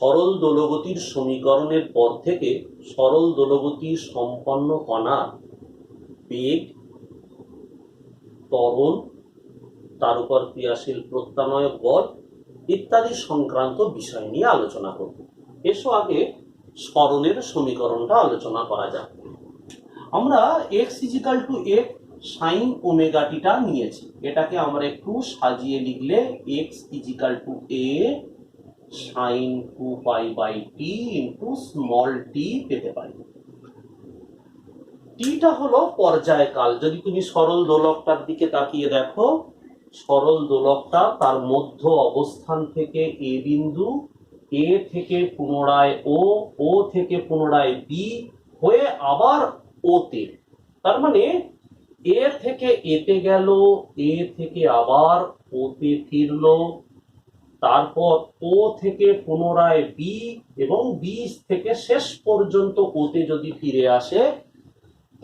সরল দোলগতির সমীকরণের পর থেকে সরল দোলগতি সম্পন্ন কণার বেগ, ত্বরণ, তার উপর ক্রিয়াশীল প্রত্যানয়ক বল ইত্যাদি সংক্রান্ত বিষয় নিয়ে আলোচনা করব। এসো আগে সরণের সমীকরণটা আলোচনা করা যাক। আমরা x = a sin ওমেগা টিটা নিয়েছি। এটাকে আমরা একটু সাজিয়ে লিখলে x = a sin 2π/t t পেতে পারি। টিটা হলো পর্যায়কাল। যদি তুমি সরল দোলকটার দিকে তাকিয়ে দেখো, সরল দোলকটা তার মধ্য অবস্থান থেকে এ বিন্দু, এ থেকে পুনরায় ও থেকে পুনরায় বি হয়ে আবার ওতে, তার মানে এ থেকে এতে গেল, এ থেকে আবার ওতে ফিরলো, তারপর ও থেকে পুনরায় বি এবং বি থেকে শেষ পর্যন্ত ওতে যদি ফিরে আসে,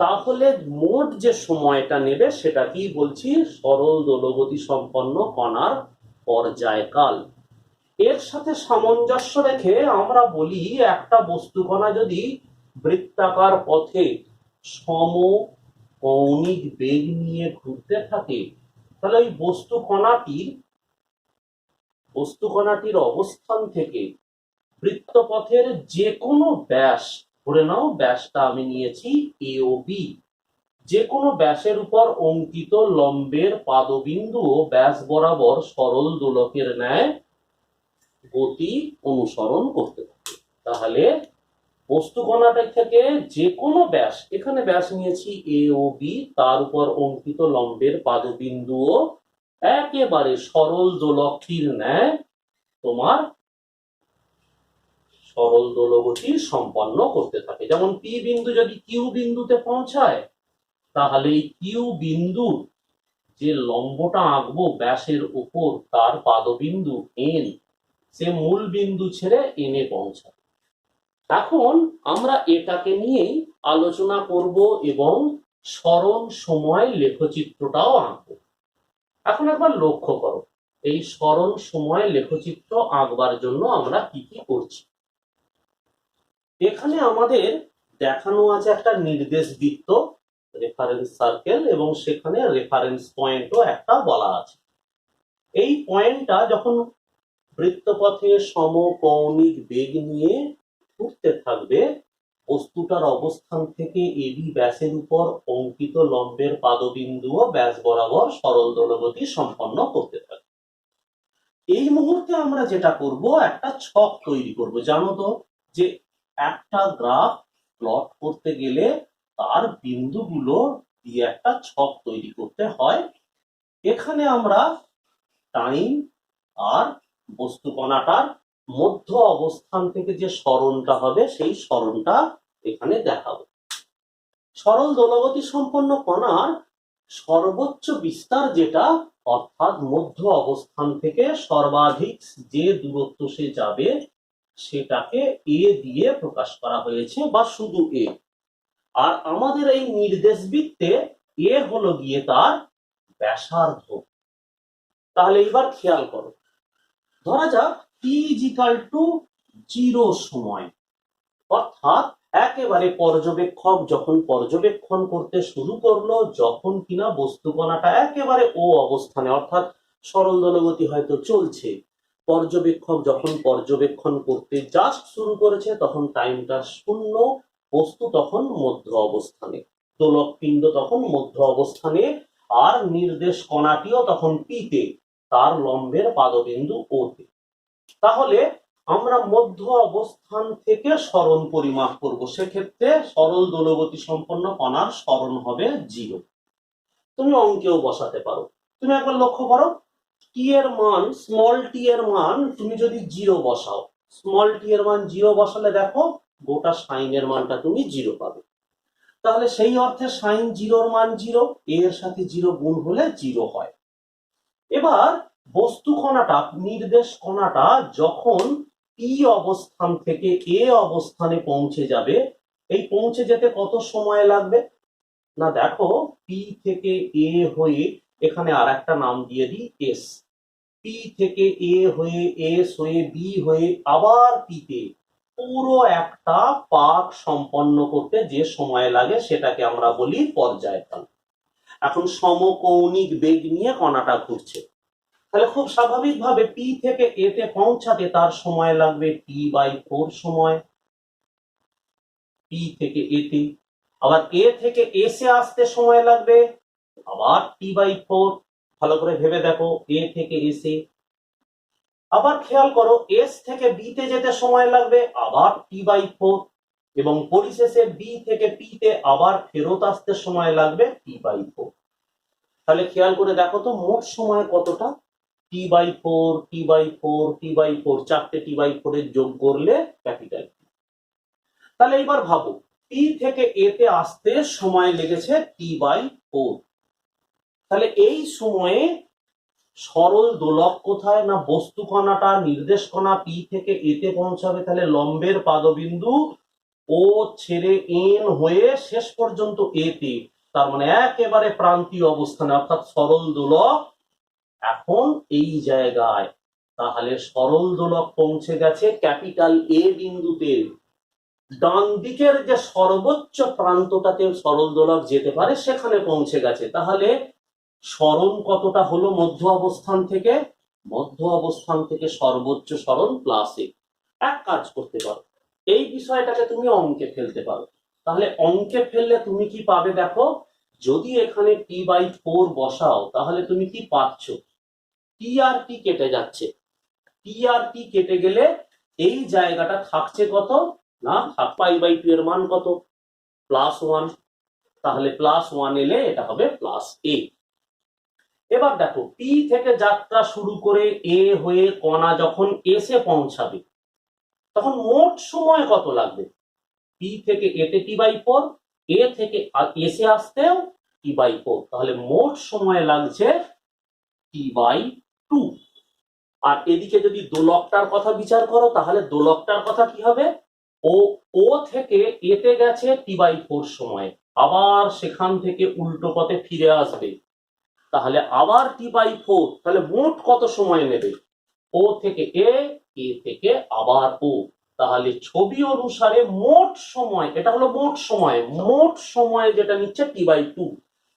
তাহলে মোট যে সময়টা নেবে সেটা কি বলছি? সরল দোলগতি সম্পন্ন কণার পর্যায়কাল। এর সাথে সামঞ্জস্য রেখে আমরা বলি একটা বস্তু কণা যদি বৃত্তাকার পথে সমকৌণিক বেগ নিয়ে ঘুরতে থাকে, তাহলে ওই বস্তু কণাটির অবস্থান থেকে বৃত্তপথের যে কোনো ব্যাস, ধরে নাও ব্যাসটা আমি নিয়েছি এ ও বি, যে কোনো ব্যাসের উপর অঙ্কিত লম্বের পাদবিন্দু ও ব্যাস বরাবর সরল দোলকের ন্যায় গতি অনুসরণ করতে থাকে। তাহলে বস্তু কণাটা থেকে যে কোনো ব্যাস, এখানে ব্যাস নিয়েছি এ ও বি, তার উপর অঙ্কিত লম্বের পাদবিন্দু ও একেবারে সরল দোলকটির ন্যায় তোমার সরল দোলগতি সম্পন্ন করতে থাকে। যেমন পি বিন্দু যদি কিউ বিন্দুতে পৌঁছায়, তাহলে এই কিউ বিন্দু যে লম্বটা আঁকবো ব্যাসের উপর, তার পাদবিন্দু এন, সে মূল বিন্দু ছেড়ে এনে পৌঁছায়। এখন আমরা এটাকে নিয়েই আলোচনা করব এবং সরণ সময় লেখচিত্রটাও আঁকবো। এখন একবার লক্ষ্য করো, এই সরণ সময় লেখচিত্র আঁকবার জন্য আমরা কি কি করছি। এখানে আমাদের দেখানো আছে একটা নির্দেশ বৃত্ত, রেফারেন্স সার্কেল, এবং সেখানে রেফারেন্স পয়েন্টও একটা বলা আছে। এই পয়েন্টটা যখন বৃত্তপথে সমকৌণিক বেগ নিয়ে ঘুরতে থাকবে, বস্তুটার অবস্থান থেকে এবি ব্যাসের উপর অঙ্কিত লম্বের পাদবিন্দু ও ব্যাস বরাবর সরল দোলগতি সম্পন্ন করতে থাকবে। এই মুহূর্তে আমরা যেটা করব, একটা ছক তৈরি করব। জানো তো যে একটা গ্রাফ প্লট করতে গেলে তার বিন্দুগুলো দিয়ে একটা ছক তৈরি করতে হয়। এখানে আমরা টাইম আর বস্তু কণাটার মধ্য অবস্থান থেকে যে সরণটা হবে সেই সরণটা এখানে দেখাবো। সরল দোলগতি সম্পন্ন কণার সর্বোচ্চ বিস্তার যেটা, অর্থাৎ মধ্য অবস্থান থেকে সর্বাধিক যে দূরত্ব সে যাবে, সেটাকে এ দিয়ে প্রকাশ করা হয়েছে, বা শুধু এ। আর আমাদের এই নির্দেশ বৃত্তে এ হলো গিয়ে তার ব্যাসার্ধ। তাহলে এবার খেয়াল করো, ধরা যাক টি = 0 সময়, অর্থাৎ একেবারে পর্যবেক্ষক যখন পর্যবেক্ষণ করতে শুরু করলো, যখন কিনা বস্তু কণাটা একেবারে ও অবস্থানে, অর্থাৎ সরল দোলগতি হয়তো চলছে, পর্যবেক্ষক যখন পর্যবেক্ষণ করতে জাস্ট শুরু করেছে, তখন টাইমটা 0, বস্তু তখন মধ্য অবস্থানে, দোলক পিণ্ড তখন মধ্য অবস্থানে, আর নির্দেশ কণাটিও তখন পিতে, তার লম্বের পাদবিন্দু ওতে। তাহলে আমরা মধ্য অবস্থান থেকে সরণ পরিমাপ করব। সেক্ষেত্রে সরল দোলগতি সম্পন্ন কণার সরণ হবে 0। তুমি অঙ্কেও বসাতে পারো। তুমি একবার লক্ষ্য করো, টি এর মান, স্মল টি এর মান তুমি যদি 0 বসাও, স্মল টি এর মান 0 বসালে দেখো গোটা সাইনের মানটা তুমি 0 পাবে। তাহলে সেই অর্থে সাইন 0 এর মান 0, এর সাথে 0 গুণ হলে 0 হয়। এবার বস্তু কণাটা, নির্দেশ কণাটা যখন পি অবস্থান থেকে এ অবস্থানে পৌঁছে যাবে, এই পৌঁছে যেতে কত সময় লাগবে? না দেখো, পি থেকে এ হয়ে এখানে আর একটা নাম দিয়ে দিই এস, পি থেকে এ হয়ে এস হয়ে বি হয়ে আবার পিতে পুরো একটা পাক সম্পন্ন করতে যে সময় লাগে সেটাকে আমরা বলি পর্যায়কাল। এখন সমকৌণিক বেগ নিয়ে কণাটা ঘুরছে, তাহলে খুব স্বাভাবিকভাবে পি থেকে এতে পৌঁছাতে তার সময় লাগবে T/4 সময়, পি থেকে এতে। আবার এ থেকে এসে আসতে সময় লাগবে আবার T/4। ভালো করে ভেবে দেখো, এ থেকে এসে। আবার খেয়াল করো, এস থেকে বিতে যেতে সময় লাগবে আবার T/4, এবং পরিশেষে বি থেকে পিতে আবার ফেরত আসতে সময় লাগবে T/4। তাহলে খেয়াল করে দেখো তো মোট সময় কতটা? T/4, T/4, T/4, চারটে T/4 এর যোগ করলে ক্যাপিটাল। তাহলে এবার ভাবো, পি থেকে এতে আসতে সময় লেগেছে T/4। তাহলে এই সময়ে সরল দোলক কোথায়? না বস্তু কণাটা নির্দেশ কণা পি থেকে এতে পৌঁছাবে, তাহলে লম্বের পাদবিন্দু ও ছেড়ে এন হয়ে শেষ পর্যন্ত এতে, তার মানে একেবারে প্রান্তীয় অবস্থানে, অর্থাৎ সরল দোলক এখন এই জায়গায়। তাহলে সরল দোলক পৌঁছে গেছে ক্যাপিটাল এ বিন্দুতে। ডান দিকের যে সর্বোচ্চ প্রান্তটাতে সরল দোলক যেতে পারে সেখানে পৌঁছে গেছে। তাহলে সরণ কতটা হলো মধ্য অবস্থান থেকে? মধ্য অবস্থান থেকে সর্বোচ্চ সরণ +1। এক কাজ করতে পারো, এই বিষয়টাকে তুমি অঙ্কে ফেলতে পারো। তাহলে অঙ্কে ফেললে তুমি কি পাবে দেখো, যদি এখানে T/4 বসাও তাহলে তুমি কি পাচ্ছ? টি আর টি কেটে যাচ্ছে, টি আর টি কেটে গেলে এই জায়গাটা থাকছে কত? না π/2 এর মান কত? +1। তাহলে +1 এলে এটা হবে +a। এবার দেখো, পি থেকে যাত্রা শুরু করে এ হয়ে কণা যখন এসে পৌঁছাবে তখন মোট সময় কত লাগবে? পি থেকে এতে T/4, এ থেকে এসে আসতেও T/4, তাহলে মোট সময় লাগছে T/2। আর এদিকে যদি দোলকটার কথা বিচার করো তাহলে দোলকটার কথা কি হবে? ও থেকে এতে গেছে T/4 সময়, আবার সেখান থেকে উল্টো পথে ফিরে আসবে, তাহলে আবার T/4, তাহলে মোট কত সময় নেবে? ও থেকে এ, এ থেকে আবার ও। তাহলে ছবি অনুসারে মোট সময়, এটা হলো মোট সময়, মোট সময় যেটা নিচ্ছে T/2।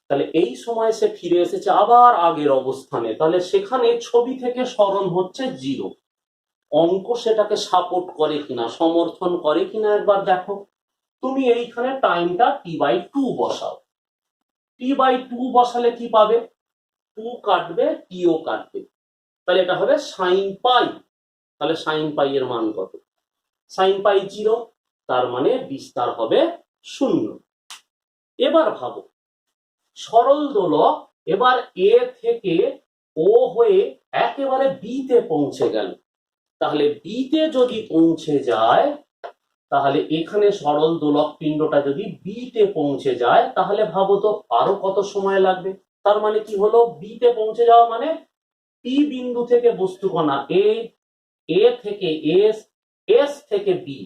তাহলে এই সময় সে ফিরে এসেছে আবার আগের অবস্থানে, তাহলে সেখানে ছবি থেকে সরণ হচ্ছে 0। অঙ্ক সেটাকে সাপোর্ট করে কিনা, সমর্থন করে কিনা একবার দেখো। তুমি এইখানে টাইমটা T/2 বসাও। T/2 বসালে কি পাবে? 2 কাটবে, টিও কাটবে, তাহলে এটা হবে sin π। তাহলে sin π এর মান কত? sin π 0, তার মানে বিস্তার হবে 0। এবার ভাবো, সরল দোলক এবার এ থেকে ও হয়ে একেবারে বিতে পৌঁছে গেল। তাহলে বিতে যদি পৌঁছে যায়, তাহলে এখানে সরল দোলক পিণ্ডটা যদি বিতে পৌঁছে যায় তাহলে ভাবো তো আরো কত সময় লাগবে। তার মানে কি হলো, বিতে পৌঁছে যাওয়া মানে পি বিন্দু থেকে বস্তু কণা এ, এ থেকে এস, এস থেকে বি,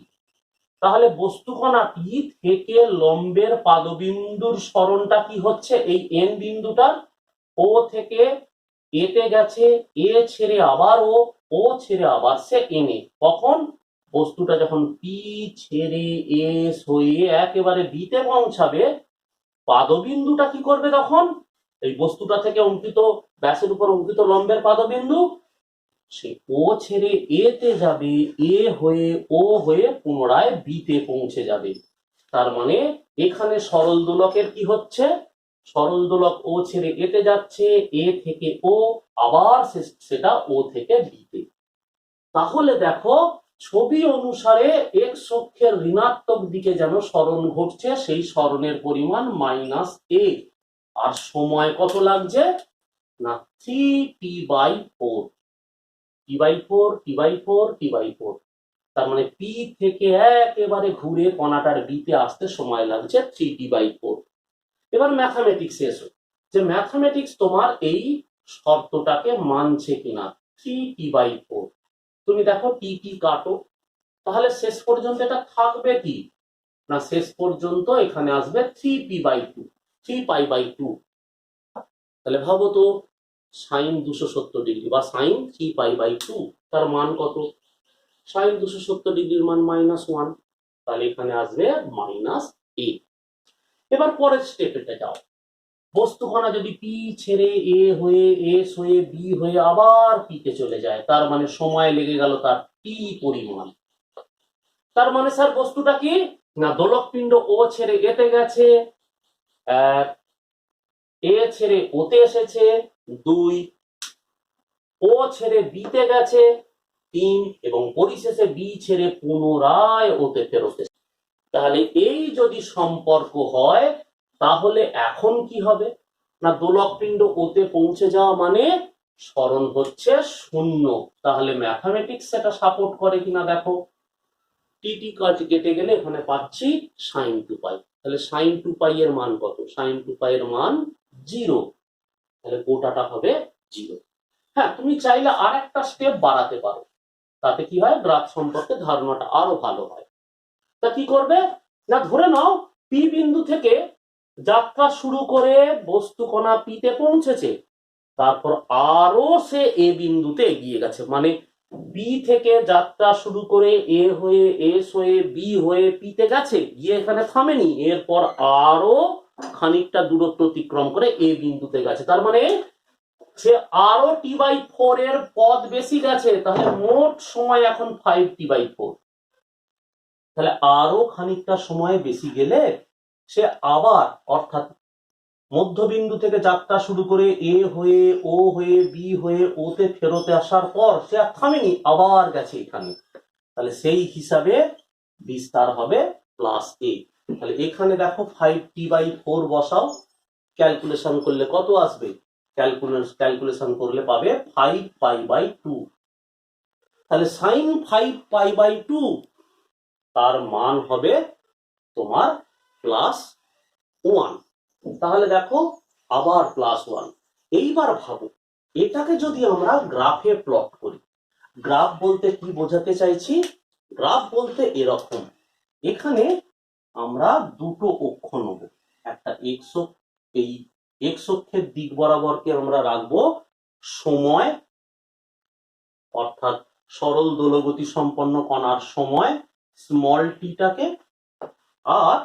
তাহলে বস্তু কণাটি থেকে লম্বের পাদবিন্দুর সরণটা কি হচ্ছে? এই এন বিন্দুটা ও থেকে এতে গেছে, এ ছেড়ে আবার ও ছেড়ে আবার সে এনে, কখন? বস্তুটা যখন পি ছেড়ে এস হয়ে একেবারে বিতে পৌঁছাবে, পাদবিন্দুটা কি করবে তখন? এই বস্তুটা থেকে অঙ্কিত ব্যাসের উপর অঙ্কিত লম্বের পাদবিন্দু সে ও ছেড়ে এতে যাবে, এ হয়ে ও হয়ে পুনরায় বিতে পৌঁছে যাবে। তার মানে এখানে সরল দোলকের কি হচ্ছে? সরল দোলক ও ছেড়ে এতে যাচ্ছে, এ থেকে ও, আবার সেটা ও থেকে বিতে। তাহলে দেখো, ছবি অনুসারে এক্স অক্ষের ঋণাত্মক দিকে যেন সরণ ঘটছে, সেই সরণের পরিমাণ -a। আর সময় কত লাগছে? না 3T/4, T/4, T/4, T/4। তার মানে পি থেকে একেবারে ঘুরে কণাটার বিতে আসতে সময় লাগছে 3T/4। এবার ম্যাথামেটিক্স এসো, যে ম্যাথামেটিক্স তোমার এই শর্তটাকে মানছে কিনা। 3T/4, তুমি দেখো টি টি কাটো, তাহলে শেষ পর্যন্ত এটা থাকবে কি না, শেষ পর্যন্ত এখানে আসবে 3π/2। তাহলে ভাবো তো, সাইন 270 ডিগ্রি বা সাইন 3π/2, তার মান কত? সাইন 270 ডিগ্রির মান -1, তাহলে এখানে আসবে -a। এবার পরের স্টেপেতে যাও। বস্তুকণা যদি পি ছেড়ে এ হয়ে এস হয়ে বি হয়ে আবার পিতে চলে যায়, তার মানে সময় লেগে গেল তার টি পরিমাণ। তার মানে স্যার বস্তুটা কি না, দোলকপিণ্ড ও ছেড়ে এতে গেছে 1, এ ছেড়ে ওতে এসেছে 2, ও ছেড়ে বিতে গেছে 3 এবং পরিশেষে বি ছেড়ে পুনরায় ওতে ফেরত এসেছে। তাহলে এই যদি সম্পর্ক হয়, তাহলে এখন কি হবে না, দোলকপিণ্ড ওতে পৌঁছে যাওয়া মানে সরণ হচ্ছে 0। তাহলে ম্যাথমেটিক্স এটা সাপোর্ট করে কিনা দেখো। টি কেটে গেলে এখানে পাচ্ছি sin 2π। তাহলে sin 2π এর মান কত? sin 2π এর মান 0। তাহলে গোটাটা হবে 0। হ্যাঁ, তুমি চাইলে আর একটা স্টেপ বাড়াতে পারো, তাতে কি হয়, গ্রাফ সম্পর্কে ধারণাটা আরো ভালো হয়। তা কি করবে না, ধরে নাও পি বিন্দু থেকে যাত্রা শুরু করে বস্তুকণা পিতে পৌঁছেছে, তারপর আরো সে এ বিন্দুতে এগিয়ে গেছে, মানে বি থেকে যাত্রা শুরু করে এ হয়ে এস হয়ে বি হয়ে পিতে গেছে, গিয়ে এখানে থামেনি, এরপর আরো খানিকটা দূরত্ব অতিক্রম করে এ বিন্দুতে গেছে, তার মানে সে আরো t/4 এর পথ বেশি গেছে। তাহলে মোট সময় এখন 5t/4। তাহলে আরো খানিকটা সময় বেশি গেলে সে আবার, অর্থাৎ মধ্যবিন্দু থেকে যাত্রা শুরু করে এ হয়ে ও হয়ে বি হয়ে ওতে ফেরতে আসার পর সে আর থামেনি, আবার গেছে এখানে। তাহলে সেই হিসাবে বিস্তার হবে +a। তাহলে এখানে দেখো 5t/4 বসাও, ক্যালকুলেশন করলে কত আসবে? ক্যালকুলেশন করলে পাবে 5π/2। তাহলে sin 5π/2 তার মান হবে তোমার +1। তাহলে দেখো আবার +1। এইবার ভাবো, এটাকে যদি আমরা গ্রাফে প্লট করি, গ্রাফ বলতে কি বোঝাতে চাইছি? গ্রাফ বলতে এরকম, এখানে আমরা দুটো অক্ষ নেব, একটা এক্স অক্ষ, এই এক্স অক্ষের দিক বরাবরকে আমরা রাখবো সময়, অর্থাৎ সরল দোলগতি সম্পন্ন কণার সময় স্মল টিটাকে, আর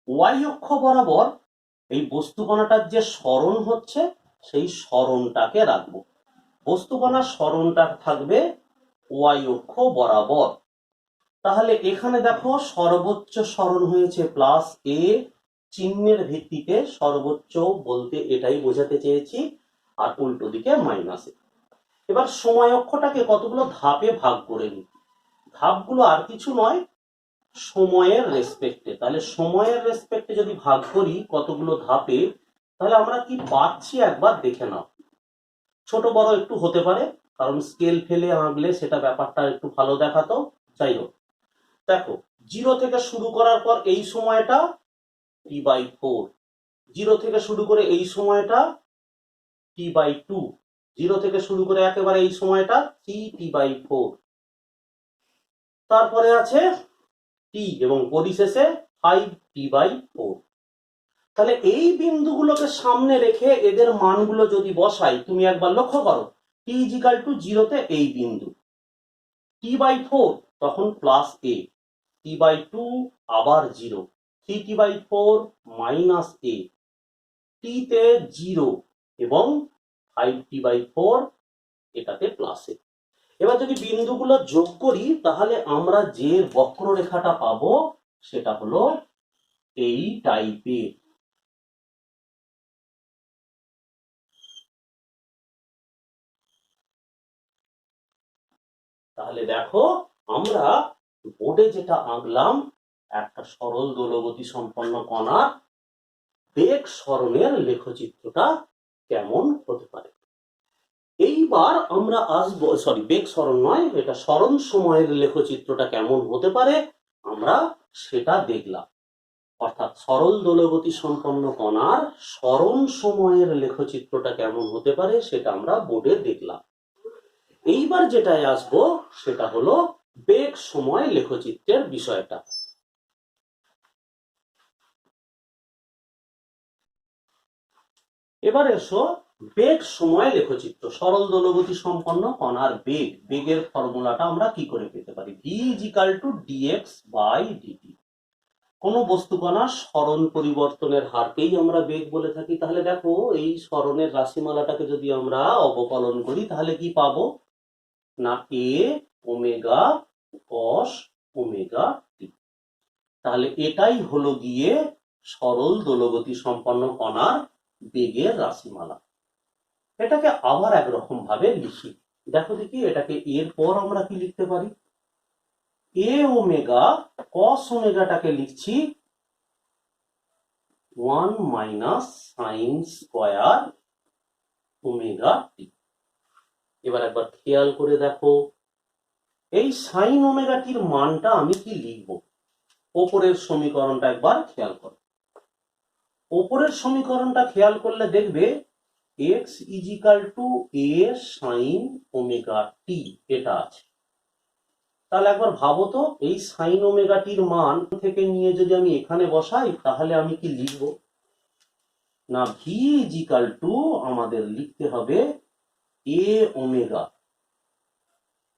ওয়াই অক্ষ বরাবর এই বস্তুকণাটার যে সরণ হচ্ছে সেই সরণটাকে রাখবো। বস্তুকণার সরণটা থাকবে ওয়াই অক্ষ বরাবর। তাহলে এখানে দেখো সর্বোচ্চ সরণ হয়েছে +a, চিহ্নের ভিত্তিতে সর্বোচ্চ বলতে এটাই বোঝাতে চেয়েছি, আর উল্টো দিকে -a। এবার সময় অক্ষটাকে কতগুলো ধাপে ভাগ করে নিই। ধাপগুলো আর কিছু নয়, সময়ের রেসপেক্টে। তাহলে সময়ের রেসপেক্টে যদি ভাগ করি কতগুলো ধাপে, তাহলে আমরা কি পাচ্ছি একবার দেখে নাও। ছোট বড় একটু হতে পারে, কারণ স্কেল ফেলে আঁকলে সেটা ব্যাপারটা একটু ভালো দেখাতো। যাই হোক, দেখো 0 থেকে শুরু করার পর এই সময়টা t/4, 0 থেকে শুরু করে এই সময়টা t/2, 0 থেকে শুরু করে একেবারে এই সময়টা 3t/4, তারপরে আছে t এবং পরিশেষে 5t/4। তাহলে এই বিন্দুগুলোকে সামনে রেখে এদের মানগুলো যদি বসাই, তুমি একবার লক্ষ্য করো, t = 0 তে এই বিন্দু, t/4 তখন +a, t/2 আবার 0, 3t/4 -a, t তে 0 এবং 5t/4 এটাতে +a। এবার যদি বিন্দুগুলো যোগ করি, তাহলে আমরা যে বক্ররেখাটা পাবো সেটা হলো এই টাইপের। তাহলে দেখো আমরা বোর্ডে যেটা আঁকলাম, একটা সরল দোলগতি সম্পন্ন কণার বেগ সরণের লেখচিত্রটা কেমন হতে পারে। এইবার আমরা আসবো, বেগ সরণ নয়, এটা সরণ সময়ের লেখচিত্রটা কেমন হতে পারে আমরা সেটা দেখলাম। অর্থাৎ সরল দোলগতি সম্পন্ন কণার সরণ সময়ের লেখচিত্রটা কেমন হতে পারে সেটা আমরা বোর্ডে দেখলাম। এইবার যেটায় আসবো সেটা হলো বেগ সময় লেখচিত্রের বিষয়টা। এবার এসো বেগ সময় লেখচিত্র, সরল দোলগতি সম্পন্ন কণার বেগ, বেগের ফর্মুলাটা আমরা কি করে পেতে পারি? V is equal to dx by dt. কোন বস্তু কণার সরণ পরিবর্তনের হারকেই আমরা বেগ বলে থাকি। তাহলে দেখো এই সরণের রাশিমালাটাকে যদি আমরা অবকলন করি তাহলে কি পাবো না, এ ওমেগা কস ওমেগা টি। তাহলে এটাই হলো গিয়ে সরল দোলগতি সম্পন্ন কণার বেগের রাশিমালা। এটাকে আবার একরকম ভাবে লিখি, দেখো দেখি এটাকে এর পর আমরা কি লিখতে পারি? এ ওমেগা কস ওমেগাটাকে লিখছি 1 minus sine square omega t. এবার একবার খেয়াল করে দেখো এই সাইন ওমেগা টির মানটা আমি কি লিখব? ওপরের সমীকরণটা একবার খেয়াল করো। ওপরের সমীকরণটা খেয়াল করলে দেখবে x is equal to a sine omega t এটা আছে। তাহলে একবার ভাবো তো এই সাইন ওমেগা টির মান থেকে নিয়ে যদি আমি এখানে বসাই তাহলে আমি কি লিখব না, ভি ইজ ইকাল টু আমাদের লিখতে হবে এ ওমেগা।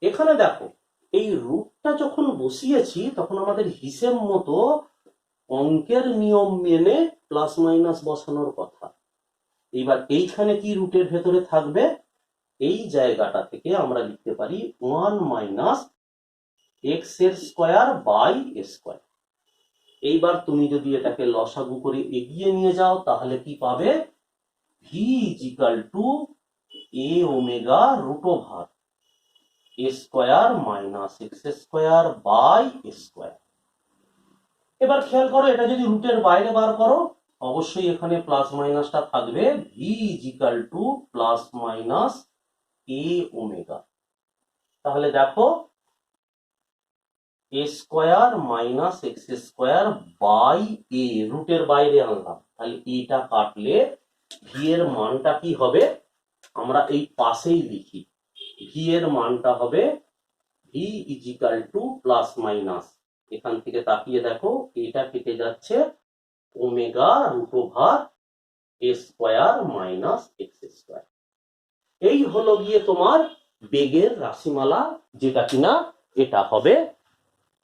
এখানে দেখো এই রুটটা যখন বসিয়েছি তখন আমাদের হিসেব মতো অঙ্কের নিয়ম মেনে প্লাস মাইনাস বসানোর কথা। এবার এইখানে কি রুটের ভেতরে থাকবে? এই জায়গাটা থেকে আমরা লিখতে পারি 1 মাইনাস এক্স এর স্কয়ার বাই এ স্কয়ার। এইবার তুমি যদি এটাকে লসাগু করে এগিয়ে নিয়ে যাও তাহলে কি পাবে? V is equal to a omega root over a square minus x square by a square. এবার খেয়াল করো এটা যদি রুটের বাইরে বার করো অবশ্যই এখানে প্লাস মাইনাসটা থাকবে। V is equal to plus minus A omega. তাহলে দেখো A square minus x square by A, রুটের বাইরে আনলাম, তাহলে এটা কাটলে ভি এর মানটা কি হবে? আমরা এই পাশেই লিখি, ভি এর মানটা হবে V is equal to plus minus, এখান থেকে তাকিয়ে দেখো এটা কেটে যাচ্ছে omega root over a square minus x square. এই হলো গিয়ে তোমার বেগের রাশিমালা, যেটা কিনা এটা হবে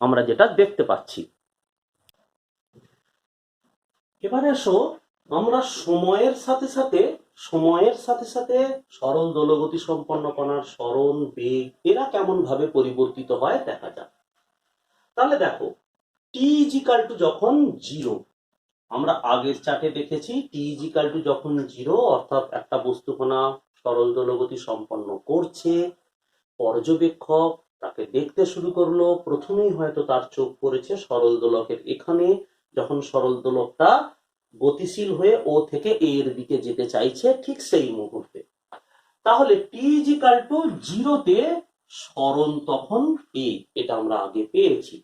আমরা যেটা দেখতে পাচ্ছি। এবার এসো আমরা সময়ের সাথে সাথে সরল দোলগতি সম্পন্ন কণার সরণ বেগ এরা কেমন ভাবে পরিবর্তিত হয় দেখা যাক। তাহলে দেখো টি ইজ ইকাল টু যখন 0, আমরা আগের চার্টে দেখেছি টি ইজ ইকাল টু যখন 0 অর্থাৎ একটা বস্তু কণা সরল দোলগতি সম্পন্ন করছে, পর্যবেক্ষক তাকে দেখতে শুরু করলো, প্রথমেই হয়তো তার চোখ পড়েছে সরল দোলকের এখানে, যখন সরল দোলকটা গতিশীল হয়ে ও থেকে এ এর দিকে যেতে চাইছে ঠিক সেই মুহূর্তে। তাহলে টি ইজ ইকাল টু 0-তে সরণ তখন এ, এটা আমরা আগে পেয়েছি।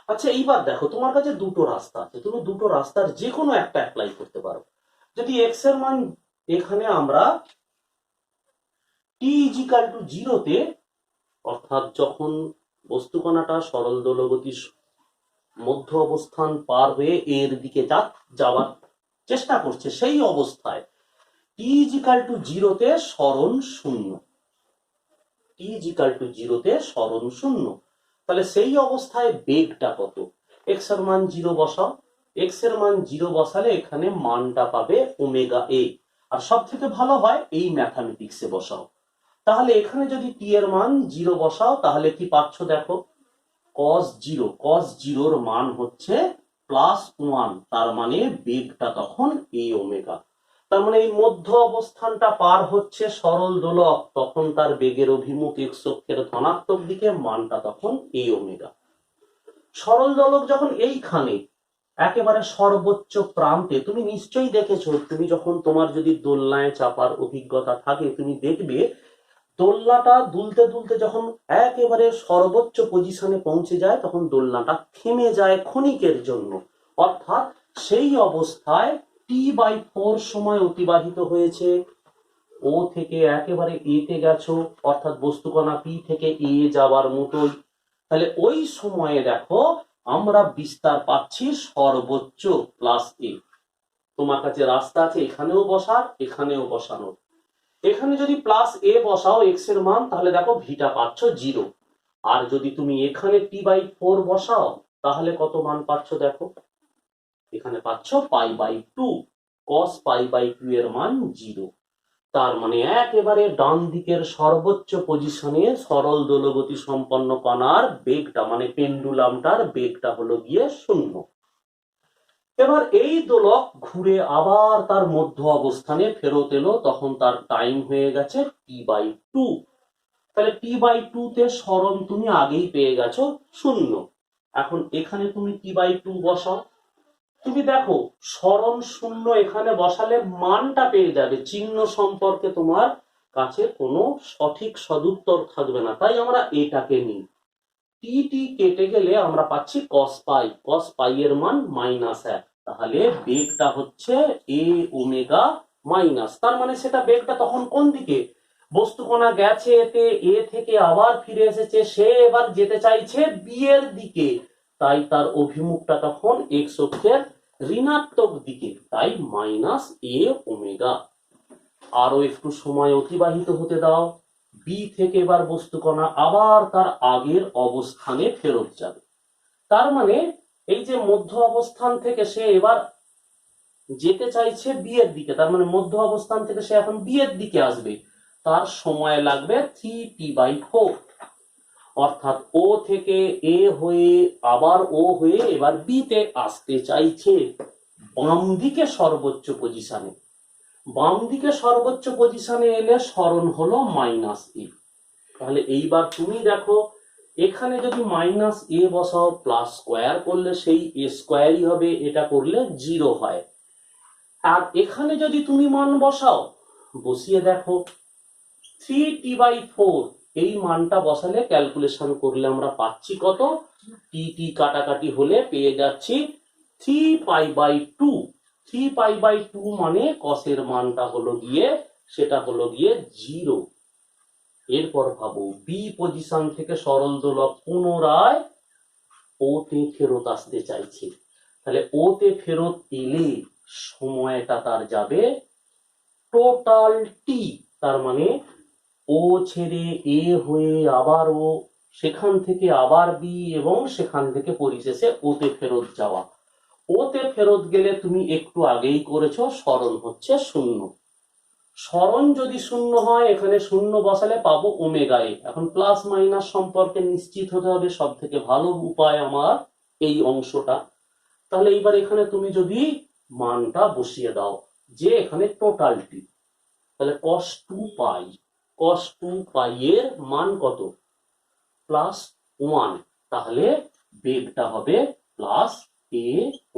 আচ্ছা এইবার দেখো তোমার কাছে দুটো রাস্তা আছে, তুমি দুটো রাস্তার যে কোনো একটা অ্যাপ্লাই করতে পারো। যদি এক্স এর মান এখানে আমরা টি ইজ ইকাল টু 0-তে অর্থাৎ যখন বস্তু কণাটা সরল দোলগতির মধ্য অবস্থান পার হয়ে এর দিকে যাওয়ার চেষ্টা করছে, সেই অবস্থায় টি ইজ ইকাল টু 0-তে সরণ 0, টি ইজ ইকাল টু 0-তে সরণ 0। তাহলে সেই অবস্থায় বেগটা কত? এক্স এর মান 0 বসাও, এক্স এর মান 0 বসালে এখানে মানটা পাবে ওমেগা এ। আর সব থেকে ভালো হয় এই ম্যাথামেটিক্সে বসাও, তাহলে এখানে যদি টি এর মান 0 বসাও তাহলে কি পাচ্ছ দেখো, cos 0, cos 0-র মান হচ্ছে +1, তার মানে বেগটা তখন এ ওমেগা। তার মানে এই মধ্য অবস্থানটা পার হচ্ছে সরল দোলক, তখন তার বেগের অভিমুখ এক্স অক্ষের ধনাত্মক দিকে, মানটা তখন এ ওমেগা। সরল দোলক যখন এইখানে একেবারে সর্বোচ্চ প্রান্তে, তুমি নিশ্চয়ই দেখেছো, তুমি যখন তোমার যদি দোলনায় চাপার অভিজ্ঞতা থাকে তুমি দেখবে দোলনাটা দুলতে দুলতে যখন একেবারে সর্বোচ্চ পজিশনে পৌঁছে যায় তখন দোলনাটা থেমে যায় ক্ষণিকের জন্য, অর্থাৎ সেই অবস্থায় T/4 সময় অতিবাহিত হয়েছে, ও থেকে একেবারে এতে গেছো, অর্থাৎ বস্তুকণা পি থেকে এ যাওয়ার মতোই। তাহলে ওই সময়ে দেখো আমরা বিস্তার পাচ্ছি সর্বোচ্চ +a। তোমার কাছে রাস্তা আছে এখানেও বসার এখানেও বসানোর, এখানে যদি প্লাস এ বসাও এক্স এর মান, তাহলে দেখো ভিটা পাচ্ছ 0। আর যদি তুমি এখানে t/4 বসাও তাহলে কত মান পাচ্ছ দেখো, এখানে পাচ্ছ π/2, cos π/2 এর মান 0। তার মানে একেবারে ডান দিকের সর্বোচ্চ পজিশনে সরল দোলগতি সম্পন্ন কণার বেগটা মানে পেন্ডুলামটার বেগটা হলো গিয়ে 0। এবার এই দোলক ঘুরে আবার তার মধ্য অবস্থানে ফেরত এলো, তখন তার টাইম হয়ে গেছে t/2। তাহলে t/2 তে সরণ তুমি আগেই পেয়ে গেছো 0। এখন এখানে তুমি t/2 বসাও, তুমি দেখো সরণ 0 এখানে বসালে মানটা পেয়ে যাবে, চিহ্ন সম্পর্কে তোমার কাছে কোনো সঠিক সদুত্তর থাকবে না, তাই আমরা এটাকে নিই। টি কেটে গেলে আমরা পাচ্ছি cos পাই এর মান -1। তাহলে বেগটা হচ্ছে এ ওমেগা মাইনাস, তার মানে সেটা বেগটা তখন কোন দিকে, বস্তুকণা গেছে এতে, এ থেকে আবার ফিরে এসেছে, সে এবার যেতে চাইছে বি এর দিকে, তাই তার অভিমুখটা তখন এক্স অক্ষের ঋণাত্মক দিকে, তাই -a ওমেগা। আরো একটু সময় অতিবাহিত হতে দাও, বি থেকে এবার বস্তুকণা আবার তার আগের অবস্থানে ফেরত যাবে। তার মানে এই যে মধ্য অবস্থান থেকে সে এবার যেতে চাইছে বি এর দিকে, তার মানে মধ্য অবস্থান থেকে সে এখন বি এর দিকে আসবে, তার সময় লাগবে 3t/4। অর্থাৎ ও থেকে এ হয়ে আবার ও হয়ে এবার বি তে আসতে চাইছে বাম দিকে সর্বোচ্চ পজিশনে। বাম দিকে সর্বোচ্চ পজিশনে এলে সরণ হলো -a। তাহলে এইবার তুমি দেখো এখানে যদি -a বসাও, প্লাস স্কোয়ার করলে সেই a স্কোয়ারই হবে, এটা করলে 0 হয়। আর এখানে যদি তুমি মান বসাও, বসিয়ে দেখো 3t/4 এই মানটা বসালে ক্যালকুলেশন করলে আমরা পাচ্ছি কত, টি কাটাকাটি হলে পেয়ে যাচ্ছি 3π/2। 3π/2 মানে কসের মানটা হলো গিয়ে, সেটা হলো গিয়ে 0। এরপর ভাবো বি পজিশন থেকে সরল দোলক পুনরায় ও তে ফেরত আসতে চাইছে, তাহলে ও তে ফেরত এলে সময়টা তার যাবে টোটাল টি, তার মানে ও ছেড়ে এ হয়ে আবার ও, সেখান থেকে আবার বি এবং সেখান থেকে পরিশেষে ওতে ফেরত যাওয়া। ওতে ফেরত গেলে তুমি একটু আগেই করেছো, সরণ হচ্ছে 0। সরণ যদি 0 হয় এখানে 0 বসালে পাবো ওমেগা এ। এখন প্লাস মাইনাস সম্পর্কে নিশ্চিত হতে হবে, সব থেকে ভালো উপায় আমার এই অংশটা। তাহলে এইবার এখানে তুমি যদি মানটা বসিয়ে দাও যে এখানে টোটালটি, তাহলে cos 2 পাই এর মান কত, +1। তাহলে বেগটা হবে +a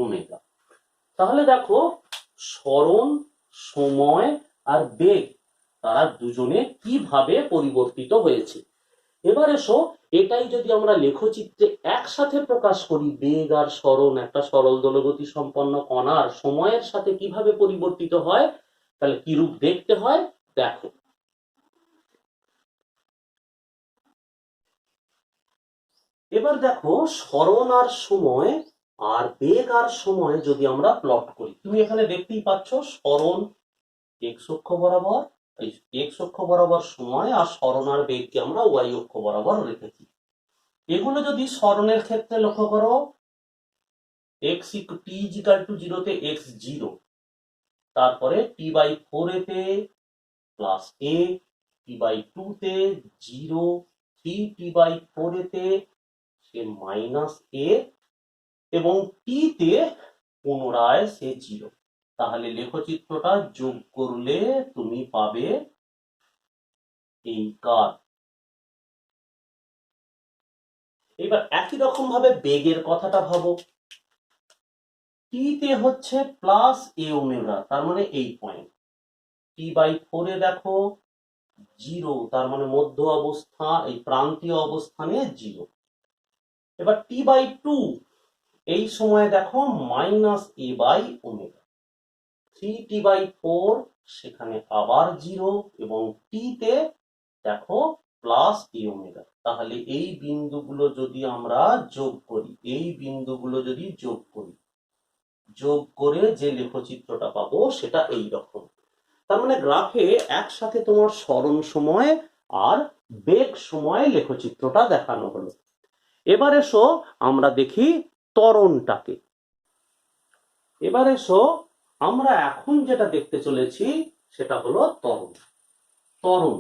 ওমেগা। তাহলে দেখো সরণ, সময় আর বেগ তারা দুজনে কিভাবে পরিবর্তিত হয়েছে। এবার এসো এটাই যদি আমরা লেখচিত্রে একসাথে প্রকাশ করি, বেগ আর সরণ একটা সরল দোলগতি সম্পন্ন কণার সময়ের সাথে কিভাবে পরিবর্তিত হয়, তাহলে কি রূপ দেখতে হয় দেখো। এবার দেখো সরণ আর সময় আর বেগ আর সময় যদি আমরা প্লট করি, তুমি এখানে দেখতেই পাচ্ছ সরণ এক্স অক্ষ বরাবর, এক্স অক্ষ বরাবর সময়, আর সরণ আর বেগকে আমরা ওয়াই অক্ষ বরাবর রেখেছি। এগুলো যদি সরণের ক্ষেত্রে লক্ষ্য করো, t=0 তে x0, তারপরে t/4 এতে +a, t/2 তে 0, 3t/4 এতে সে -a এবং t তে পুনরায় সে 0। তাহলে লেখচিত্রটা যোগ করলে তুমি পাবে এই কার। এবার একই রকম ভাবে বেগের কথাটা ভাবো, টি তে হচ্ছে +a ওমেগা, তার মানে এই পয়েন্ট। t/4 এ দেখো 0, তার মানে মধ্য অবস্থা এই প্রান্তীয় অবস্থানে 0। এবার t/2 এই সময় দেখো -a/ω। 3t/4 সেখানে আবার 0 এবং t তে দেখো +a ওমেগা। তাহলে এই বিন্দুগুলো যদি আমরা যোগ করি, এই বিন্দুগুলো যদি যোগ করি, যোগ করে যে লেখচিত্রটা পাবো সেটা এই রকম। তার মানে গ্রাফে একসাথে তোমার সরণ সময় আর বেগ সময় লেখচিত্রটা দেখানো হলো। এবার এসো আমরা দেখি ত্বরণটাকে। এবার এসো আমরা এখন যেটা দেখতে চলেছি সেটা হলো ত্বরণ। ত্বরণ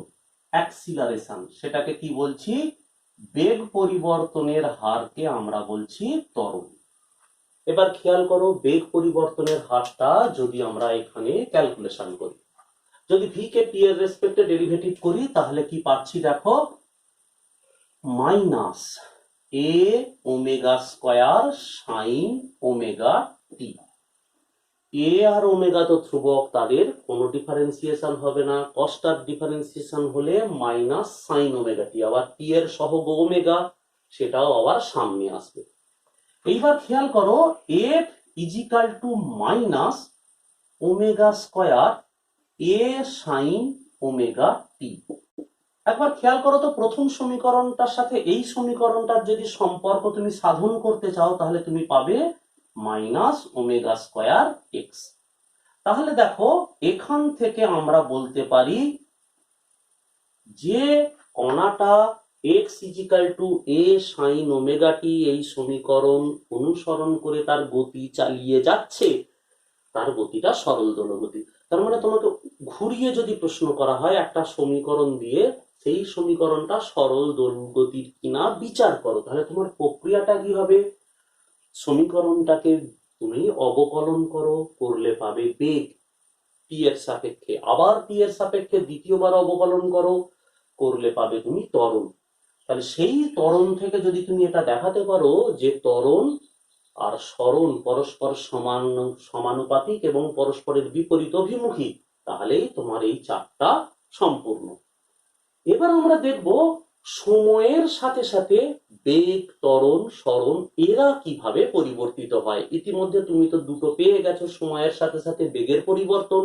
অ্যাক্সিলারেশন, সেটাকে কি বলছি? বেগ পরিবর্তনের হারকে আমরা বলছি ত্বরণ। এবার খেয়াল করো, বেগ পরিবর্তনের হারটা যদি আমরা এখানে ক্যালকুলেশন করি, যদি ভি কে টি এর রেসপেক্টে ডেরিভেটিভ করি তাহলে কি পাচ্ছি দেখো, minus A omega square sine omega T. A R omega তো ধ্রুবক, তাদের কোনো ডিফারেন্সিয়েশন হবে না। কস্টার ডিফারেন্সিয়েশন হলে মাইনাস সাইন ওমেগা টি, আবার টি এর সহগ ওমেগা, সেটাও আবার সামনে আসবে। এইবার খেয়াল করো, F is equal to minus omega square A sine omega t. একবার খেয়াল করো তো, প্রথম সমীকরণটার সাথে এই সমীকরণটার যদি সম্পর্ক তুমি সাধন করতে চাও তাহলে তুমি পাবে মাইনাস ওমেগা স্কয়ার এক্স। তাহলে দেখো এখান থেকে আমরা বলতে পারি যে কণাটা এক্স ইজিক্যাল টু এ সাইন ওমেগা টি এই সমীকরণ অনুসরণ করে তার গতি চালিয়ে যাচ্ছে, তার গতিটা সরল দোলগতি। তার মানে তোমাকে ঘুরিয়ে যদি প্রশ্ন করা হয় একটা সমীকরণ দিয়ে, সেই সমীকরণটা সরল দোলগতির কিনা বিচার করো, তাহলে তোমার প্রক্রিয়াটা কি হবে? সমীকরণটাকে তুমি অবকলন করো, করলে পাবে বেগ টি এর সাপেক্ষে, আবার টি এর সাপেক্ষে দ্বিতীয়বার অবকলন করো, করলে পাবে তুমি ত্বরণ। তাহলে সেই ত্বরণ থেকে যদি তুমি এটা দেখাতে পারো যে ত্বরণ আর সরণ পরস্পর সমানুপাতিক এবং পরস্পরের বিপরীত অভিমুখী, তাহলেই তোমার এই চাপটা সম্পূর্ণ। এবার আমরা দেখব সময়ের সাথে সাথে বেগ, ত্বরণ, সরণ এরা কিভাবে পরিবর্তিত হয়। ইতিমধ্যে তুমি তো দুটো পেয়ে গেছো, সময়ের সাথে সাথে বেগের পরিবর্তন,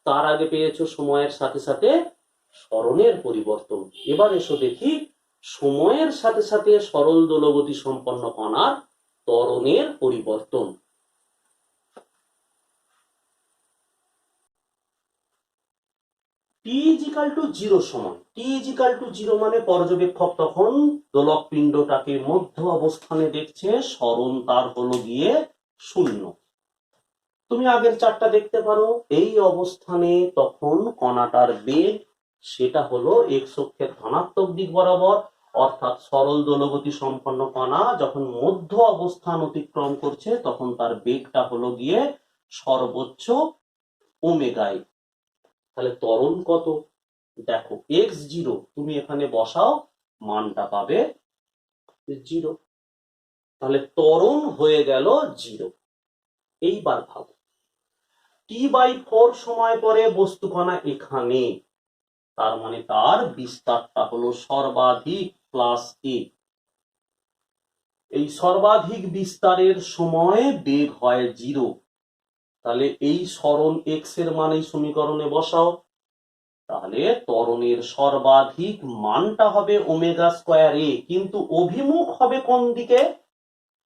তার আগে পেয়েছো সময়ের সাথে সাথে সরণের পরিবর্তন। এবার এসো দেখি সময়ের সাথে সাথে সরল দোলগতি সম্পন্ন কণার ত্বরণের পরিবর্তন। টি ইজিক্যাল টু 0 সময়, টি ইজিক্যাল টু 0 মানে পর্যবেক্ষক তখন দোলক পিণ্ডটাকে মধ্য অবস্থানে দেখছে, সরণ তার হলো গিয়ে 0। তুমি আগের চারটা দেখতে পারো, এই অবস্থানে তখন কণাটার বেগ সেটা হলো এক্স অক্ষের ধনাত্মক দিক বরাবর, অর্থাৎ সরল দোলগতি সম্পন্ন কণা যখন মধ্য অবস্থান অতিক্রম করছে তখন তার বেগটা হলো গিয়ে সর্বোচ্চ ওমেগায়। তাহলে ত্বরণ কত? দেখো x0 তুমি এখানে বসাও, মানটা পাবে 0। তাহলে ত্বরণ হয়ে গেল 0। এইবার ভাবো t/4 সময় পরে বস্তু কণা এখানে, তার মানে তার বিস্তারটা হলো সর্বাধিক প্লাস a। এই সর্বাধিক বিস্তারের সময় বেগ হয় 0। তাহলে এই সরণ x এর মান এই সমীকরণে বসাও, তাহলে ত্বরণের সর্বাধিক মানটা হবে ওমেগা স্কয়ার এ, কিন্তু অভিমুখ হবে কোন দিকে?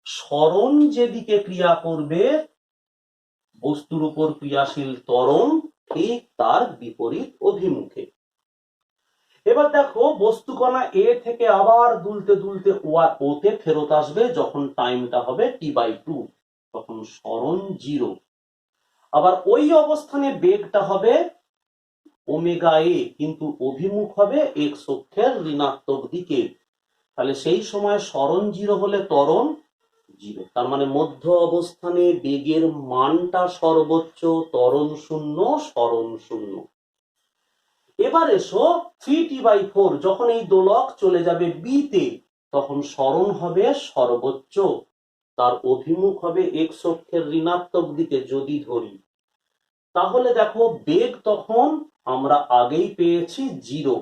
সরণ যেদিকে ক্রিয়া করবে বস্তুর উপর ক্রিয়াশীল ত্বরণ ঠিক তার বিপরীত অভিমুখে। এবার দেখো বস্তু কণা এ থেকে আবার দুলতে দুলতে ওতে ফেরত আসবে যখন টাইমটা হবে t/2, তখন সরণ 0। আবার ওই অবস্থানে বেগটা হবে ওমেগা এ, কিন্তু অভিমুখ হবে এক্স অক্ষের ঋণাত্মক দিকে। তাহলে সেই সময় সরণ 0 হলে ত্বরণ 0, তার মানে মধ্য অবস্থানে বেগের মানটা সর্বোচ্চ, ত্বরণ 0, সরণ 0। এবার এসো 3t/4 যখন এই দোলক চলে যাবে বি তে, তখন সরণ হবে সর্বোচ্চ, তার অভিমুখ হবে এক্স অক্ষের ঋণাত্মক দিকে যদি ধরি। তাহলে দেখো বেগ তখন আমরা আগেই পেয়েছি 0,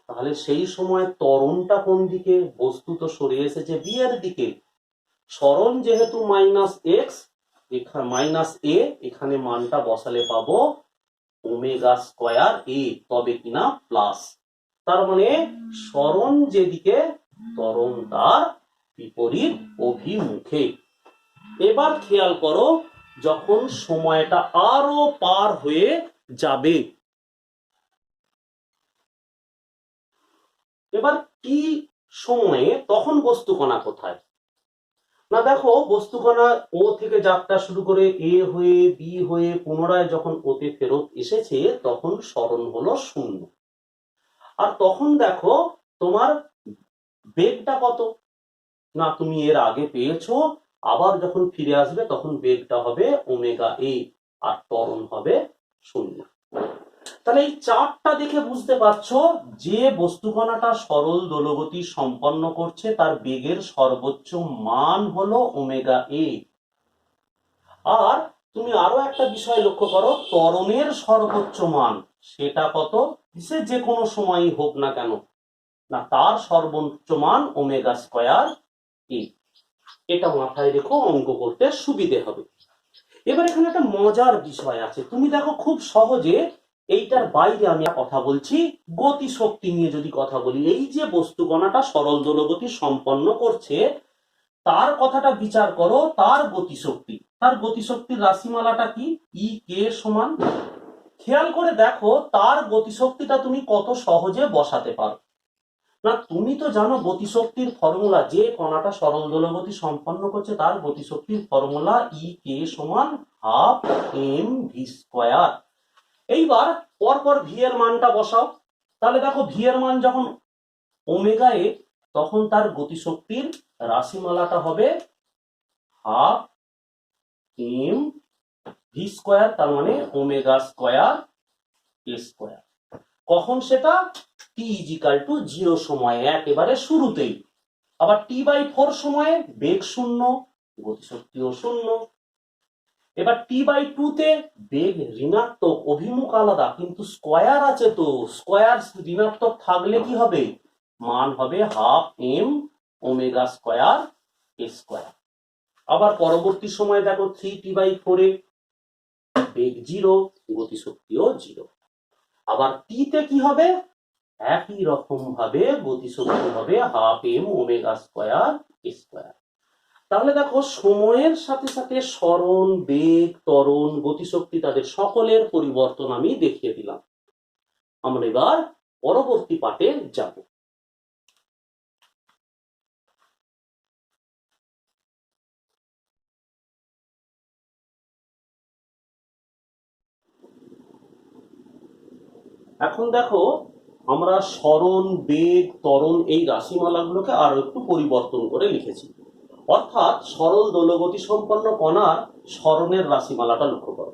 তাহলে সেই সময় ত্বরণটা কোন দিকে? বস্তু তো সরে এসেছে বি এর দিকে, সরণ যেহেতু মাইনাস এক্স, মাইনাস এ, এখানে মানটা বসালে পাবো ওমেগা স্কয়ার এ, তবে কিনা প্লাস। তার মানে সরণ যেদিকে ত্বরণ তার বিপরীত অভিমুখে। এবার খেয়াল করো যখন সময়টা আরো পার হয়ে যাবে। এবার কি সময়ে তখন বস্তুকণা কোথায়? না দেখো, বস্তুকণা ও থেকে যাত্রা শুরু করে এ হয়ে বি হয়ে পুনরায় যখন ওতে ফেরত এসেছে তখন সরণ হলো 0। আর তখন দেখো তোমার বেগটা কত? না তুমি এর আগে পেয়েছো, আবার যখন ফিরে আসবে তখন বেগটা হবে ওমেগা এ আর ত্বরণ হবে 0। তাহলে এই চার্টটা দেখে বুঝতে পারছো যে বস্তুকণাটা সরল দোলগতি সম্পন্ন করছে তার বেগের সর্বোচ্চ মান হলো ওমেগা এ। আর তুমি আরো একটা বিষয় লক্ষ্য করো, ত্বরণের সর্বোচ্চ মান সেটা কত? সে যে কোনো সময়ই হোক না কেন, না তার সর্বোচ্চ মান ওমেগা স্কয়ার ই। এটা মাথায় রেখো, অঙ্ক করতে সুবিধে হবে। এবার এখানে একটা মজার বিষয় আছে, তুমি দেখো খুব সহজে এইটার বাইরে আমি কথা বলছি, গতি শক্তি নিয়ে যদি কথা বলি, এই যে বস্তুকণাটা সরল দোলগতি সম্পন্ন করছে তার কথাটা বিচার করো, তার গতিশক্তি, তার গতিশক্তির রাশিমালাটা কি? ই কে সমান। খেয়াল করে দেখো তার গতিশক্তিটা তুমি কত সহজে বসাতে পারো। না তুমি তো জানো গতিশক্তির ফর্মুলা, যে কণাটা সরল দোলগতি সম্পন্ন করছে তার গতিশক্তির ফর্মুলা ই কে সমান হাফ এম ভি স্কয়ার। এইবার পরপর ভি এর মানটা বসাও, তাহলে দেখো ভি এর মান যখন ওমেগা এ তখন তার গতিশক্তির রাশিমালাটা হবে হাফ এম ভি স্কয়ার, তার মানে ওমেগা স্কয়ার এ স্কয়ার। কখন সেটা? টি ইজিক্যাল টু 0 সময়ে, একেবারে শুরুতেই। আবার টি বাই 4 সময়ে বেগ 0, গতিশক্তিও 0। এবার টি বাই 2 তে বেগ ঋণাত্মক, অভিমুখ আলাদা কিন্তু স্কয়ার আছে, তো স্কয়ার ঋণাত্মক থাকলে কি হবে? মান হবে হাফ এম ওমেগা স্কয়ার এ স্কয়ার। আবার পরবর্তী সময় দেখো 3 টি বাই 4 এ বেগ 0, গতিশক্তিও 0। আবার টি তে কি হবে? একই রকম ভাবে গতিশক্তি হবে half m omega square square. তাহলে দেখো সময়ের সাথে সাথে সরণ, বেগ, ত্বরণ, গতিশক্তি তাদের সকলের পরিবর্তন আমি দেখিয়ে দিলাম। আমরা এবার পরবর্তী পাঠে যাব। এখন দেখো আমরা সরণ, বেগ, ত্বরণ এই রাশিমালাগুলোকে আরো একটু পরিবর্তন করে লিখেছি। অর্থাৎ সরল দোলগতি সম্পন্ন কণার সরণের রাশিমালাটা লক্ষ্য করো,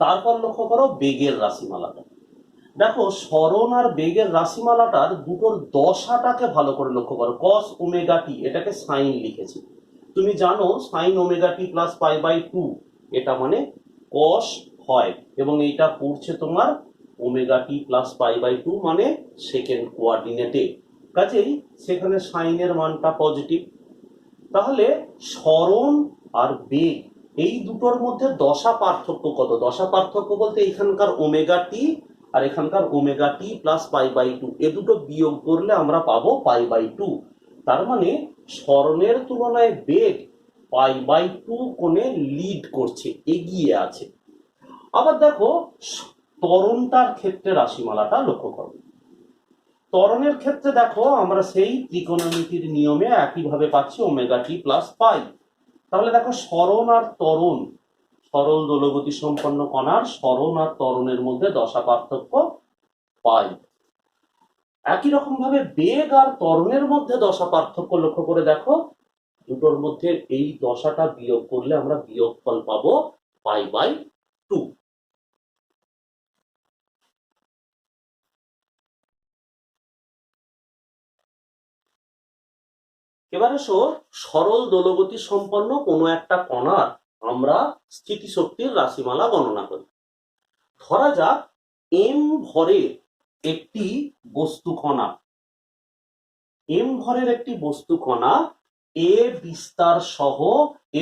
তারপর লক্ষ্য করো বেগের রাশিমালাটা। দেখো সরণ আর বেগের রাশিমালাটার দুটোর দশাটাকে ভালো করে লক্ষ্য করো। কস ওমেগা টি, এটাকে সাইন লিখেছি। তুমি জানো sine omega t plus pi by 2 এটা মানে কস হয়, এবং এইটা পড়ছে তোমার omega t plus pi by 2 মানে সেকেন্ড কোঅর্ডিনেটে, কাজেই সেখানে সাইনের মানটা পজিটিভ। তাহলে সরণ আর বেগ এই দুটোর মধ্যে দশা পার্থক্য কত? দশা পার্থক্য বলতে এখানকার ওমেগা টি আর এখানকার omega t plus pi by 2, এ দুটো বিয়োগ করলে আমরা পাবো পাই বাই 2। তার মানে সরণের তুলনায় বেগ পাই বাই 2 কোণে লিড করছে, এগিয়ে আছে। আবার দেখো ত্বরণটার ক্ষেত্রে রাশিমালাটা লক্ষ্য করো। ত্বরণের ক্ষেত্রে দেখো আমরা সেই ত্রিকোণমিতির নিয়মে একইভাবে পাচ্ছি ওমেগা টি প্লাস পাই। তাহলে দেখো সরণ আর ত্বরণ, সরল দোলগতি সম্পন্ন কণার সরণ আর ত্বরণের মধ্যে দশা পার্থক্য পাই। একই রকম ভাবে বেগ আর ত্বরণের মধ্যে দশা পার্থক্য লক্ষ্য করে দেখো, দুটোর মধ্যে এই দশাটা বিয়োগ করলে আমরা বিয়োগফল পাবো পাই বাই 2। এবার এসো সরল দোলগতি সম্পন্ন কোনো একটা কণার আমরা স্থিতিশক্তির রাশিমালা গণনা করি। ধরা যাক এম ভরের একটি বস্তু কণা, এম ভরের একটি বস্তু কণা এ বিস্তার সহ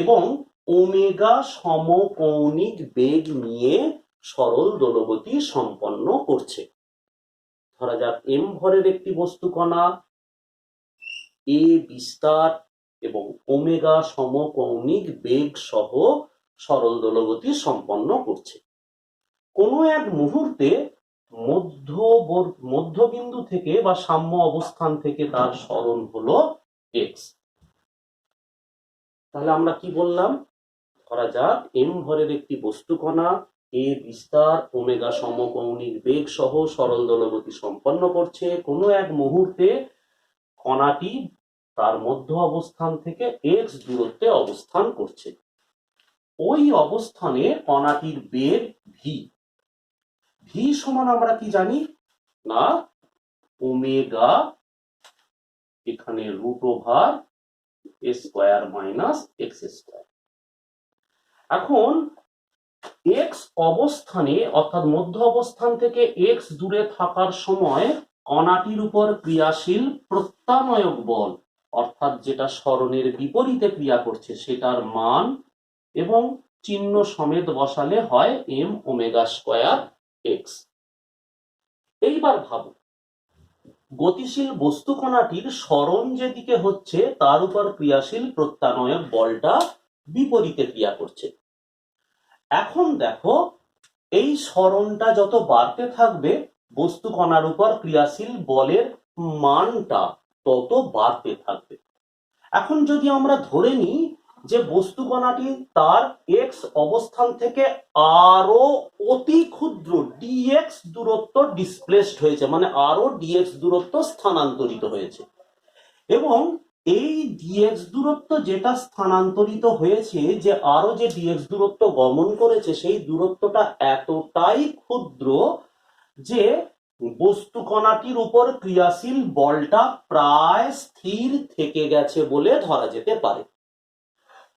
এবং ওমেগা সমকৌণিক বেগ নিয়ে সরল দোলগতি সম্পন্ন করছে। ধরা যাক এম ভরের একটি বস্তু কণা এ বিস্তার এবং ওমেগা সমকৌণিক বেগ সহ সরল দোলগতি সম্পন্ন করছে। কোনো এক মুহূর্তে মধ্যবিন্দু থেকে বা সাম্য অবস্থান থেকে তার সরণ হলো এক্স। তাহলে আমরা কি বললাম, ধরা যাক এম ভরের একটি বস্তু কণা এ বিস্তার ওমেগা সমকৌণিক বেগ সহ সরল দোলগতি সম্পন্ন করছে। কোনো এক মুহূর্তে কণাটি তার মধ্য অবস্থান থেকে এক্স দূরত্বে অবস্থান করছে। ওই অবস্থানে কণাটির বেগ ভি। ভি সমান আমরা কি জানি না, ওমেগা এখানে √over a square minus x square. এখন এক্স অবস্থানে অর্থাৎ মধ্য অবস্থান থেকে এক্স দূরে থাকার সময় কণাটির উপর ক্রিয়াশীল প্রত্যানয়ক বল অর্থাৎ যেটা সরণের বিপরীতে ক্রিয়া করছে সেটার মান এবং চিহ্ন সমেত বসালে হয় এম ওমেগা স্কয়ার এক্স। এইবার ভাবো, গতিশীল বস্তু কণাটির সরণ যেদিকে হচ্ছে তার উপর ক্রিয়াশীল প্রত্যানয়ক বলটা বিপরীতে ক্রিয়া করছে। এখন দেখো এই সরণটা যত বাড়তে থাকবে বস্তু কণার উপর ক্রিয়াশীল বলের মানটা তত বাড়তে থাকবে। এখন যদি আমরা ধরে নিই যে বস্তু কণাটি তার এক্স অবস্থান থেকে আরো অতি ক্ষুদ্র ডিএক্স দূরত্ব ডিসপ্লেসড হয়েছে, মানে আরো ডিএক্স দূরত্ব স্থানান্তরিত হয়েছে, এবং এই ডিএক্স দূরত্ব যেটা স্থানান্তরিত হয়েছে, যে আরো যে ডিএক্স দূরত্ব গমন করেছে সেই দূরত্বটা এতটাই ক্ষুদ্র যে বস্তু কণাটির উপর ক্রিয়াশীল বলটা প্রায় স্থির থেকে গেছে বলে ধরা যেতে পারে।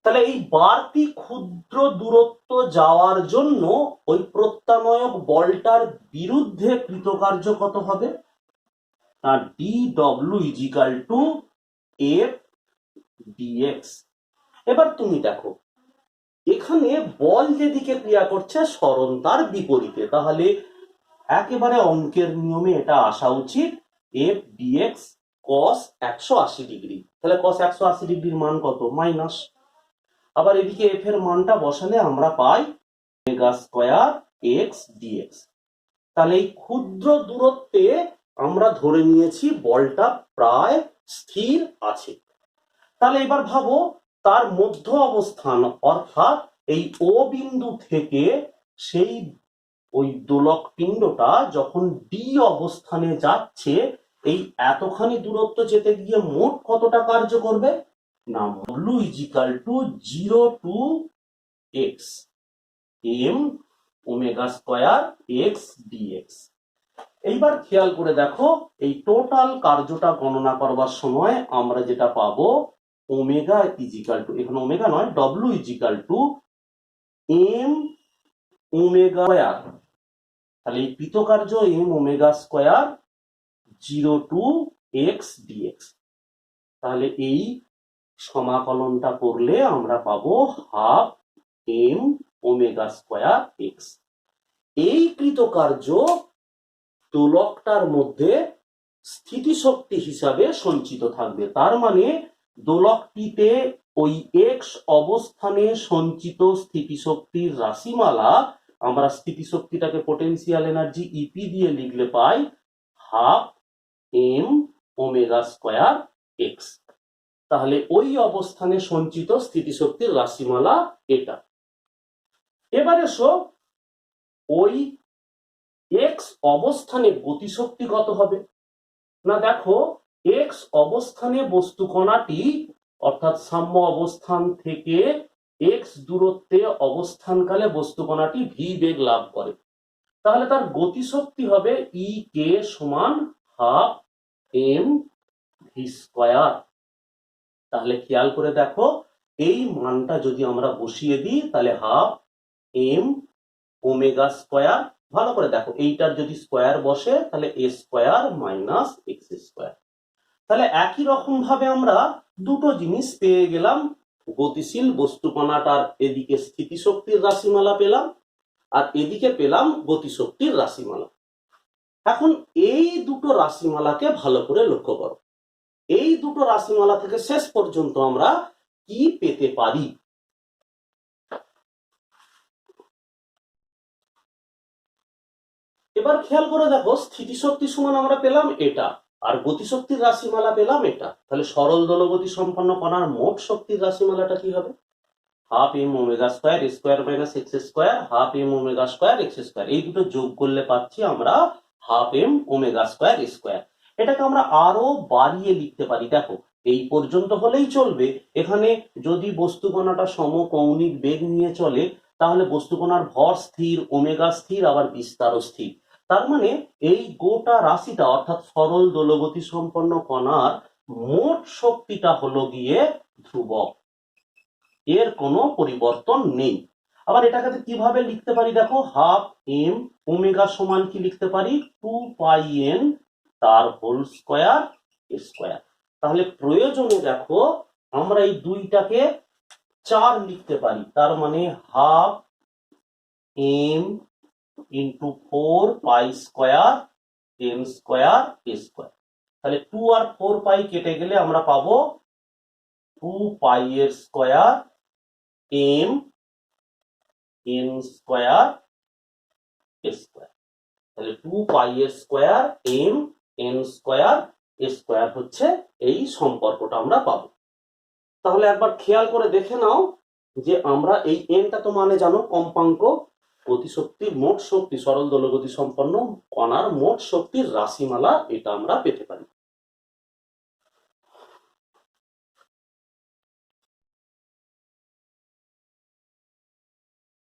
তাহলে এই বাড়তি ক্ষুদ্র দূরত্ব যাওয়ার জন্য ওই প্রত্যানয়ক বলটার বিরুদ্ধে কৃতকার্য কত হবে না, dw = f dx। এবার তুমি দেখো এখানে বল যেদিকে ক্রিয়া করছে সরণ তার বিপরীতে, তাহলে একেবারে অঙ্কের নিয়মে এটা আসা উচিত f dx cos 180 ডিগ্রি। তাহলে cos 180 ডিগ্রির মান কত, মাইনাস। আবার এদিকে f এর মানটা বসালে আমরা পাই ওমেগা স্কয়ার x dx। তাহলে এই ক্ষুদ্র দূরত্বে আমরা ধরে নিয়েছি বলটা প্রায় স্থির আছে। তাহলে এবার ভাবো তার মধ্য অবস্থান অর্থাৎ এই ও বিন্দু থেকে সেই ওই দোলক পিণ্ডটা যখন ডি অবস্থানে যাচ্ছে, এই এতখানি দূরত্ব যেতে গিয়ে মোট কতটা কার্য করবে না, w = 0 to x m omega square x dx। এইবার খেয়াল করে দেখো এই টোটাল কার্যটা গণনা করবার সময় আমরা যেটা পাবো ওমেগা = এখানে ওমেগা নয়, w = m ওমেগা স্কয়ার। তাহলে এই কৃতকার্য m omega square 0 to x dx। তাহলে এই সমাকলনটা করলে আমরা পাবো half m omega square x। এই কৃতকার্য দোলকটার মধ্যে স্থিতিশক্তি হিসাবে সঞ্চিত থাকবে। তার মানে দোলকটিতে ওই এক্স অবস্থানে সঞ্চিত স্থিতিশক্তির রাশিমালা আমরা স্থিতিশক্তিটাকে পোটেনশিয়াল এনার্জি ইপি দিয়ে লিখলে পাই half m omega square x. তাহলে ওই অবস্থানে সঞ্চিত স্থিতিশক্তির রাশিমালা এটা। এবারে ওই এক্স অবস্থানে গতিশক্তি কত হবে না, দেখো এক্স অবস্থানে বস্তু কণাটি অর্থাৎ সাম্য অবস্থান থেকে এক্স দূরত্বে অবস্থানকালে বস্তু কণাটি ভি বেগ লাভ করে। তাহলে তার গতিশক্তি হবে ই কে সমান হাফ এম ভি স্কয়ার। তাহলে খেয়াল করে দেখো এই মানটা যদি আমরা বসিয়ে দিই তাহলে হাফ এম ওমেগা স্কয়ার, ভালো করে দেখো এইটার যদি স্কয়ার বসে তাহলে এ স্কয়ার মাইনাস এক্স স্কয়ার। তাহলে একই রকম ভাবে আমরা দুটো জিনিস পেয়ে গেলাম, গতিশীল বস্তু কণাটার এদিকে স্থিতিশক্তির রাশিমালা পেলাম আর এদিকে পেলাম গতিশক্তির রাশিমালা। এখন এই দুটো রাশিমালাকে ভালো করে লক্ষ্য করো, এই দুটো রাশিমালা থেকে শেষ পর্যন্ত আমরা কি পেতে পারি। এবার খেয়াল করে দেখো, স্থিতিশক্তি সমান আমরা পেলাম এটা, আর গতিশক্তির রাশিমালা পেলাম এটা। তাহলে সরল দোলগতি সম্পন্ন কণার মোট শক্তির রাশিমালাটা কি হবে? Half m omega square square minus x square, half m omega square x square. এই দুটো যোগ করলে পাচ্ছি আমরা half m omega square square. এটাকে আমরা আরো বাড়িয়ে লিখতে পারি। দেখো, এই পর্যন্ত হলেই চলবে। এখানে যদি বস্তুকণাটা সমকৌণিক বেগ নিয়ে চলে, তাহলে বস্তুকণার ভর স্থির, ওমেগা স্থির, আবার বিস্তারও স্থির। তার মানে এই গোটা রাশিটা অর্থাৎ সরল দোলগতি সম্পন্ন কণার মোট শক্তিটা হলো গিয়ে ধ্রুবক, এর কোনো পরিবর্তন নেই। আবার এটাকে কিভাবে লিখতে পারি দেখো, হাফ এম ওমেগা সমান কি লিখতে পারি, 2πn তার হোল স্কয়ার স্কয়ার। তাহলে প্রয়োজনে দেখো আমরা এই দুইটাকে 4 লিখতে পারি। তার মানে half m into 4π square n square square. তাহলে 2 আর 4π কেটে গেলে আমরা পাবো 2π এর square m n square square. তাহলে 2π এর square m n square square হচ্ছে এই সম্পর্কটা আমরা পাবো। তাহলে একবার খেয়াল করে দেখে নাও যে আমরা এই nটা তো মানে জানো কম্পাঙ্ক, গতিশক্তি, মোট শক্তি, সরল দোলগতি সম্পন্ন কণার মোট শক্তির রাশিমালা, এটা আমরা পেতে পারি।